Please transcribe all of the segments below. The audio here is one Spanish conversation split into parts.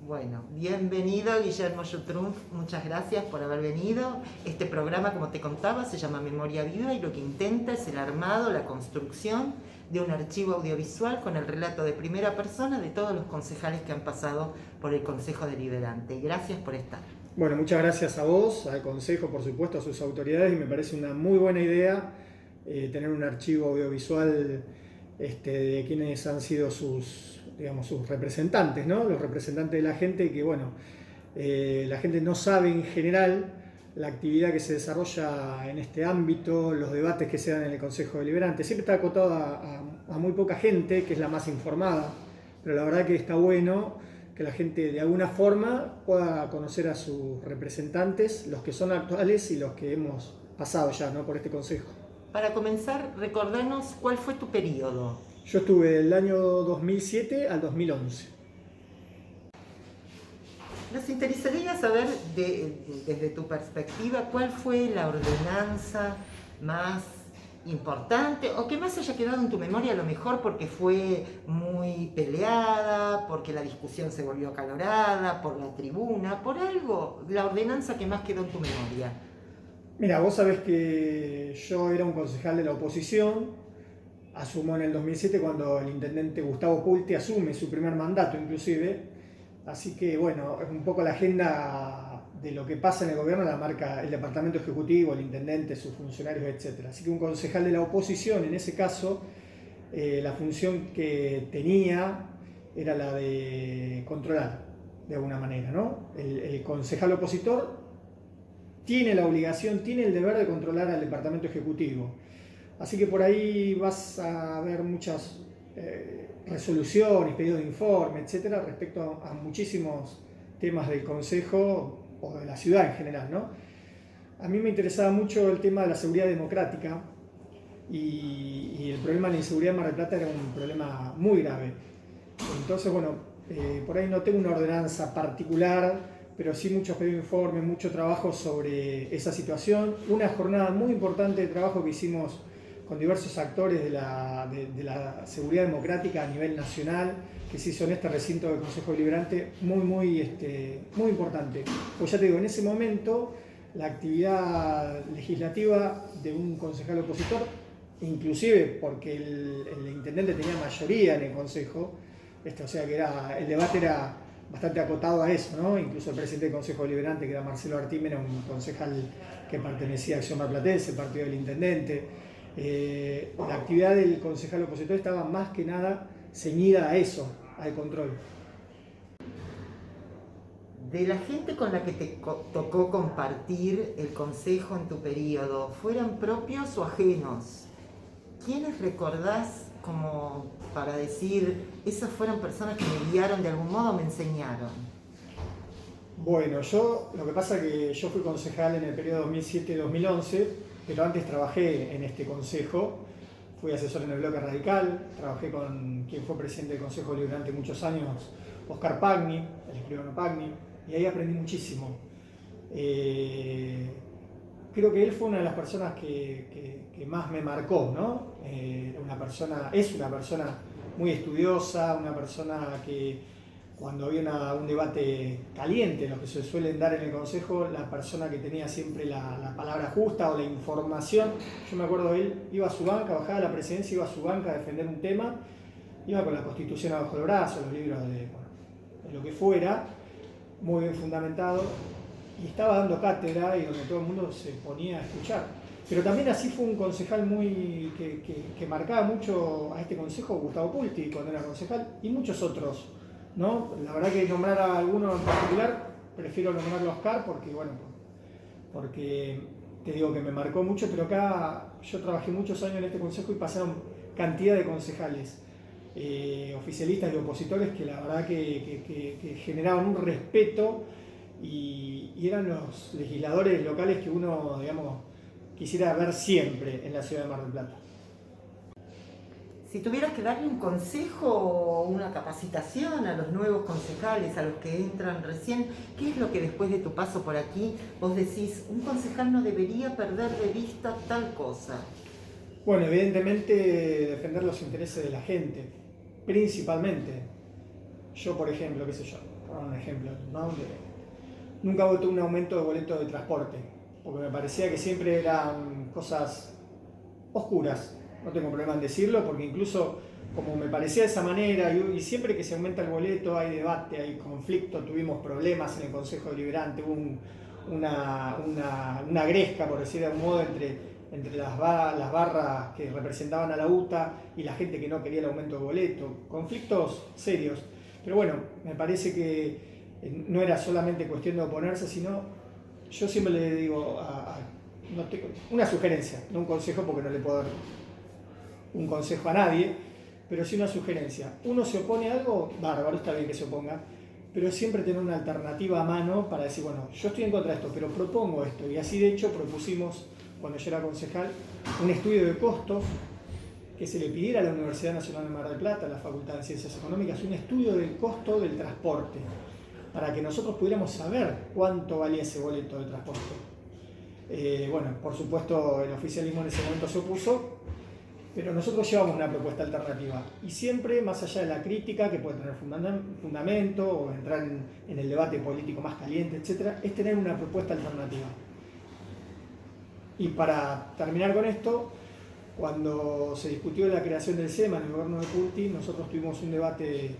Bueno, bienvenido Guillermo Yutrunf, muchas gracias por haber venido. Este programa, como te contaba, se llama Memoria Viva y lo que intenta es el armado, la construcción de un archivo audiovisual con el relato de primera persona de todos los concejales que han pasado por el Consejo Deliberante. Gracias por estar. Bueno, muchas gracias a vos, al Consejo, por supuesto, a sus autoridades, y me parece una muy buena idea tener un archivo audiovisual de quienes han sido sus, digamos, sus representantes, ¿no? Los representantes de la gente, que bueno, la gente no sabe en general la actividad que se desarrolla en este ámbito, los debates que se dan en el Consejo Deliberante. Siempre está acotado a muy poca gente, que es la más informada, pero la verdad que está bueno que la gente de alguna forma pueda conocer a sus representantes, los que son actuales y los que hemos pasado ya, ¿no?, por este consejo. Para comenzar, recordanos cuál fue tu periodo. Yo estuve del año 2007 al 2011. Nos interesaría saber, desde tu perspectiva, cuál fue la ordenanza más importante o que más haya quedado en tu memoria, a lo mejor porque fue muy peleada, porque la discusión se volvió acalorada, por la tribuna, por algo, la ordenanza que más quedó en tu memoria. Mira, vos sabés que yo era un concejal de la oposición, asumo en el 2007 cuando el intendente Gustavo Pulti asume su primer mandato inclusive, así que bueno, es un poco la agenda de lo que pasa en el gobierno la marca el departamento ejecutivo, el intendente, sus funcionarios, etc. Así que un concejal de la oposición, en ese caso, la función que tenía era la de controlar, de alguna manera, ¿no? El concejal opositor tiene la obligación, tiene el deber de controlar al departamento ejecutivo. Así que por ahí vas a ver muchas resoluciones, pedidos de informe, etcétera, respecto a muchísimos temas del Consejo o de la ciudad en general, ¿no? A mí me interesaba mucho el tema de la seguridad democrática y el problema de la inseguridad en Mar del Plata era un problema muy grave. Entonces, bueno, por ahí no tengo una ordenanza particular, pero sí muchos pedidos de informe, mucho trabajo sobre esa situación. Una jornada muy importante de trabajo que hicimos con diversos actores de la seguridad democrática a nivel nacional, que se hizo en este recinto del Consejo Deliberante, muy importante. Pues ya te digo, en ese momento la actividad legislativa de un concejal opositor, inclusive porque el intendente tenía mayoría en el Consejo, o sea que el debate era bastante acotado a eso, ¿no? Incluso el presidente del Consejo Deliberante, que era Marcelo Artime, era un concejal que pertenecía a Acción Marplatense, el partido del intendente. La actividad del concejal opositor estaba más que nada ceñida a eso, al control. De la gente con la que te tocó compartir el consejo en tu periodo, ¿fueran propios o ajenos? ¿Quiénes recordás como para decir, esas fueron personas que me guiaron de algún modo, me enseñaron? Bueno, lo que pasa es que yo fui concejal en el periodo 2007-2011, pero antes trabajé en este consejo, fui asesor en el Bloque Radical, trabajé con quien fue presidente del Consejo Deliberante muchos años, Oscar Pagni, el escribano Pagni, y ahí aprendí muchísimo. Creo que él fue una de las personas que más me marcó, ¿no? Es una persona muy estudiosa, una persona que cuando había un debate caliente, lo que se suelen dar en el Consejo, la persona que tenía siempre la palabra justa o la información, yo me acuerdo de él, iba a su banca, bajaba a la presidencia, iba a su banca a defender un tema, iba con la Constitución abajo del brazo, los libros de lo que fuera, muy bien fundamentado, y estaba dando cátedra y donde todo el mundo se ponía a escuchar. Pero también así fue un concejal que marcaba mucho a este consejo, Gustavo Pulti, cuando era concejal, y muchos otros, ¿no? La verdad que nombrar a alguno en particular, prefiero nombrar a Oscar porque te digo que me marcó mucho, pero acá yo trabajé muchos años en este consejo y pasaron cantidad de concejales, oficialistas y opositores, que la verdad que generaban un respeto y eran los legisladores locales que uno, digamos, quisiera ver siempre en la ciudad de Mar del Plata. Si tuvieras que darle un consejo o una capacitación a los nuevos concejales, a los que entran recién, ¿qué es lo que después de tu paso por aquí vos decís, un concejal no debería perder de vista tal cosa? Bueno, evidentemente defender los intereses de la gente, principalmente. Yo, por ejemplo, qué sé yo, por un ejemplo, ¿no? Nunca voté un aumento de boleto de transporte, porque me parecía que siempre eran cosas oscuras. No tengo problema en decirlo, porque incluso como me parecía de esa manera, y siempre que se aumenta el boleto hay debate, hay conflicto, tuvimos problemas en el Consejo Deliberante, hubo una gresca, por decir de algún modo, entre las barras que representaban a la UTA y la gente que no quería el aumento de boleto, conflictos serios. Pero bueno, me parece que no era solamente cuestión de oponerse, sino yo siempre le digo una sugerencia, no un consejo porque no le puedo dar un consejo a nadie, pero sí una sugerencia. Uno se opone a algo, bárbaro, está bien que se oponga, pero siempre tener una alternativa a mano para decir, bueno, yo estoy en contra de esto, pero propongo esto. Y así de hecho propusimos, cuando yo era concejal, un estudio de costos que se le pidiera a la Universidad Nacional de Mar del Plata, a la Facultad de Ciencias Económicas, un estudio del costo del transporte, para que nosotros pudiéramos saber cuánto valía ese boleto de transporte. Bueno, por supuesto el oficialismo en ese momento se opuso, pero nosotros llevamos una propuesta alternativa y siempre, más allá de la crítica que puede tener fundamento o entrar en el debate político más caliente, etc., es tener una propuesta alternativa. Y para terminar con esto, cuando se discutió la creación del SEMA en el gobierno de Pulti, nosotros tuvimos un debate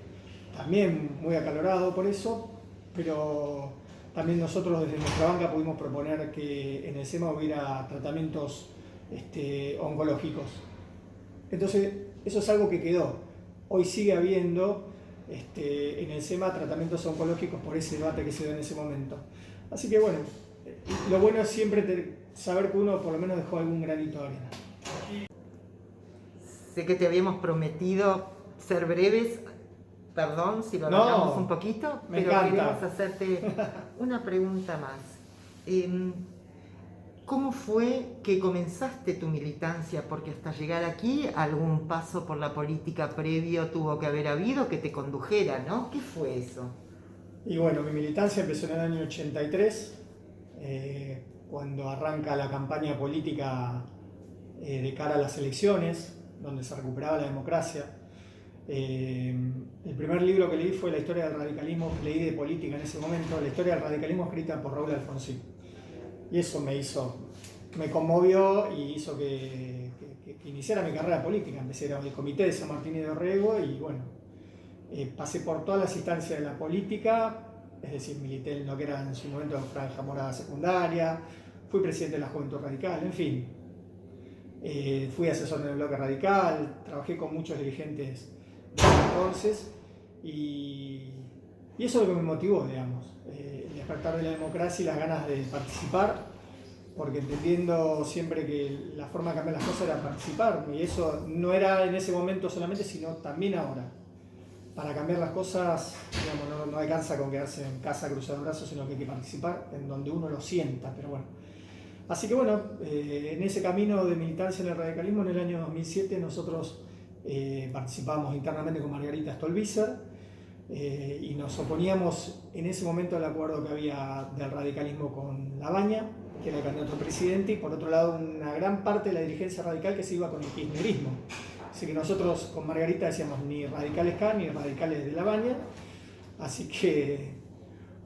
también muy acalorado por eso, pero también nosotros desde nuestra banca pudimos proponer que en el SEMA hubiera tratamientos oncológicos. Entonces, eso es algo que quedó. Hoy sigue habiendo en el SEMA tratamientos oncológicos por ese debate que se dio en ese momento. Así que bueno, lo bueno es siempre saber que uno por lo menos dejó algún granito de arena. Sé que te habíamos prometido ser breves, perdón si lo alargamos un poquito, pero queremos hacerte una pregunta más. ¿Cómo fue que comenzaste tu militancia? Porque hasta llegar aquí, algún paso por la política previo tuvo que haber habido que te condujera, ¿no? ¿Qué fue eso? Y bueno, mi militancia empezó en el año 83, cuando arranca la campaña política de cara a las elecciones, donde se recuperaba la democracia. El primer libro que leí fue La historia del radicalismo, que leí de política en ese momento, La historia del radicalismo escrita por Raúl Alfonsín. Y eso me conmovió y hizo que iniciara mi carrera política. Empecé en el comité de San Martín y de Orrego y bueno, pasé por todas las instancias de la política, es decir, milité en lo que era en su momento Franja Morada Secundaria, fui presidente de la Juventud Radical, en fin. Fui asesor en el bloque radical, trabajé con muchos dirigentes desde entonces y eso es lo que me motivó, digamos, el despertar de la democracia y las ganas de participar, porque entendiendo siempre que la forma de cambiar las cosas era participar, y eso no era en ese momento solamente, sino también ahora. Para cambiar las cosas, digamos, no alcanza con quedarse en casa cruzado de brazos, sino que hay que participar en donde uno lo sienta, pero bueno. Así que bueno, en ese camino de militancia en el radicalismo, en el año 2007 nosotros participábamos internamente con Margarita Stolbizer y nos oponíamos en ese momento al acuerdo que había del radicalismo con Labaña, que era el candidato a presidente, y por otro lado una gran parte de la dirigencia radical que se iba con el kirchnerismo. Así que nosotros con Margarita decíamos ni radicales K ni radicales de Labaña, así que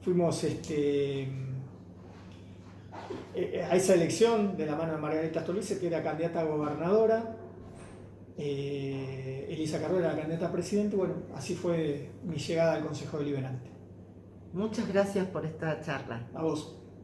fuimos a esa elección de la mano de Margarita Stolbizer, que era candidata a gobernadora, Elisa Carrera era la candidata a presidente. Bueno, así fue mi llegada al Consejo Deliberante. Muchas gracias por esta charla. A vos.